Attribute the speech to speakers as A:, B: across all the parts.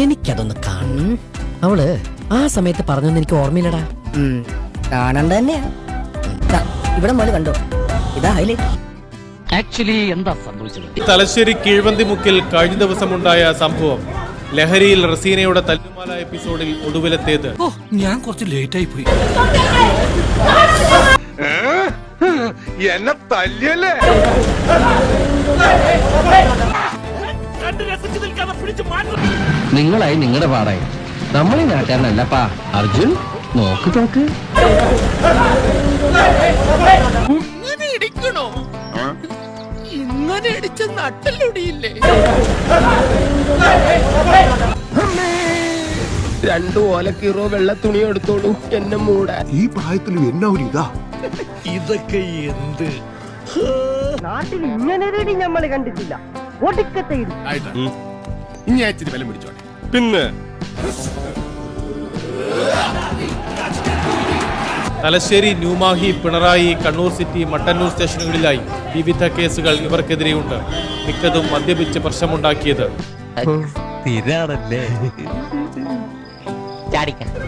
A: എനിക്കതൊന്ന് കാണണം. അവള് ആ സമയത്ത് പറഞ്ഞൊന്നും എനിക്ക് ഓർമ്മയില്ലടാ.
B: കാണണ്ട തന്നെയാ. ഇവിടെ മോള് കണ്ടോ, ഇതാ ഹൈലൈറ്റ്.
C: ആക്ച്വലി എന്താ സംഭവിച്ചത്?
D: തലശ്ശേരി കീഴ്വന്തിമുക്കിൽ കഴിഞ്ഞ ദിവസമുണ്ടായ സംഭവം ലഹരിയിൽ റസീനയുടെ തല്ലുമാല എപ്പിസോഡിൽ ഒടുവിലെത്തിയത്.
E: ഞാൻ കുറച്ച് ലേറ്റ് ആയി പോയി.
F: എന്നെ തല്ലിയല്ലേ?
C: നിങ്ങളായി നിങ്ങളുടെ പാടായി, നമ്മളീ നാട്ടുകാരനല്ലപ്പാ. അർജുൻ നോക്ക് നോക്ക്.
E: ഇങ്ങനെ ഇടിച്ച നട്ടല്ലൊടിയില്ലേ?
C: 2 ഓലക്കീറോ വെള്ള തുണി എടുത്തോളൂ എന്നെ മൂടാൻ.
F: ഈ പ്രായത്തിലും എന്നാ ഒരു ഇതാ.
E: ഇതൊക്കെ എന്ത്
B: നാട്ടിൽ ഇങ്ങനെ നമ്മൾ കണ്ടിട്ടില്ല. ഒടുക്കത്തെ ഇടി.
F: ഇനി അയച്ചിട്ട് വില പിടിച്ചോട്ടെ. പിന്നെ
D: തലശ്ശേരി, ന്യൂമാഹി, പിണറായി, കണ്ണൂർ സിറ്റി, മട്ടന്നൂർ സ്റ്റേഷനുകളിലായി വിവിധ കേസുകൾ ഇവർക്കെതിരെയുണ്ട്. മിക്കതും മദ്യപിച്ച് പ്രശ്നമുണ്ടാക്കിയത്.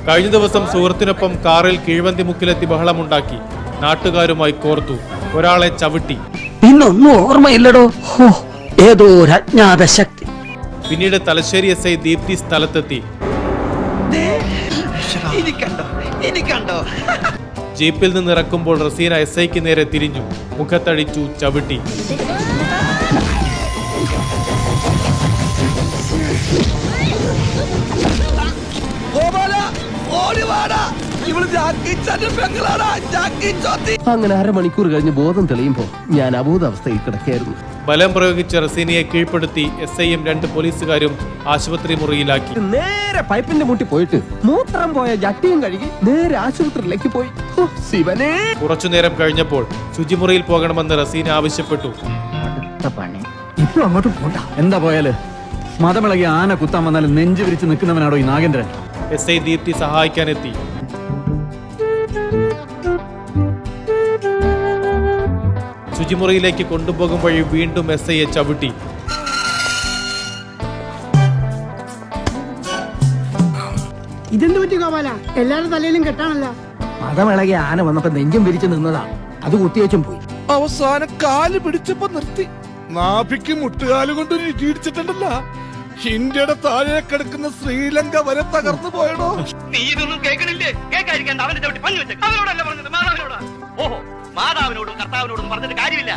D: കഴിഞ്ഞ ദിവസം സുഹൃത്തിനൊപ്പം കാറിൽ കീഴ്വന്തിമുക്കിലെത്തി ബഹളമുണ്ടാക്കി. നാട്ടുകാരുമായി കോർത്തു. ഒരാളെ ചവിട്ടി.
C: ഇന്നൊന്നും ഓർമ്മയില്ലടോ. ഏതോ ഒരു അജ്ഞാത ശക്തി.
D: പിന്നീട് തലശ്ശേരി SI ദീപ്തി സ്ഥലത്തെത്തി. ജീപ്പിൽ നിന്ന് ഇറക്കുമ്പോൾ റസീന SIക്ക് നേരെ തിരിഞ്ഞു. മുഖത്തടിച്ചു, ചവിട്ടി.
C: അങ്ങനെ 1/2 മണിക്കൂർ കഴിഞ്ഞ് ബോധം തെളിയുമ്പോ ഞാൻ അബോധാവസ്ഥയിൽ കിടക്കായിരുന്നു.
D: ബലം പ്രയോഗിച്ച് റസീനയെ കീഴ്പ്പെടുത്തി SIയും 2 പോലീസുകാരും ആശുപത്രി മുറിയിലാക്കി.
C: നേരെ പൈപ്പിന്റെ മുട്ടി പോയിട്ട് മൂത്രം പോയ ജട്ടിയും കഴുകി നേരെ ആശുപത്രിയിലേക്ക് പോയി. ശിവനെ.
D: കുറച്ചുനേരം കഴിഞ്ഞപ്പോൾ ശുചിമുറിയിൽ പോകണമെന്ന് റസീന ആവശ്യപ്പെട്ടു.
E: ഇപ്പൊ അങ്ങോട്ട് പോണ്ട. എന്താ പോയാല് മതമിളകി ആന കുത്താൻ വന്നാലും നെഞ്ചു വിരിച്ച് നിൽക്കുന്നവനാണോ ഈ നാഗേന്ദ്രൻ?
D: SI ദീപ്തി സഹായിക്കാനെത്തി. ശുചിമുറിയിലേക്ക് കൊണ്ടുപോകും വഴി വീണ്ടും SIയെ ചവിട്ടി.
G: ഇതെന്ത് പറ്റി ഗോപാല? എല്ലാരും തലയിലും കെട്ടാണല്ല.
E: മതമിളകി ആന വന്നപ്പോ നെഞ്ചും വിരിച്ച് നിന്നതാ, അത് കുത്തിവെച്ചും പോയി.
F: അവസാനം കാല് പിടിച്ചപ്പോ നിർത്തി. നാഭിക്ക് മുട്ടുകാല് കൊണ്ടൊരു ഇടി ഇടിച്ചിട്ടുണ്ടല്ലോ. ഇന്ത്യയുടെ താഴെ കിടക്കുന്ന ശ്രീലങ്ക വരെ തകർന്നു പോയടോ.
H: നീ ഇതൊന്നും കേൾക്കണില്ലേ? കേൾക്കാതിരിക്കാൻ അവന്റെ ചവിട്ടി പഞ്ഞു വെച്ചു. അവനോടല്ല പറഞ്ഞത്, മാതാവിനോടാ. ഓഹോ, മാതാവിനോടും കർത്താവിനോടും പറഞ്ഞിട്ട് കാര്യമില്ല.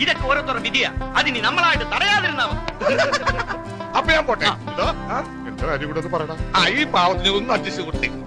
H: ഇതൊക്കെ ഓരോരുത്തരുടെ വിധിയാ. അതിനി നമ്മളായിട്ട് തടയാതിരുന്നാ മതി.
F: അപ്പൊ ഞാൻ പോട്ടെ. എന്താ എന്റെ കാര്യം കൂടെ ഒന്ന് പറയടാ. ഈ പാവത്തിന് ഒന്ന് അഡ്ജസ്റ്റ് കൊടുത്തേക്കും.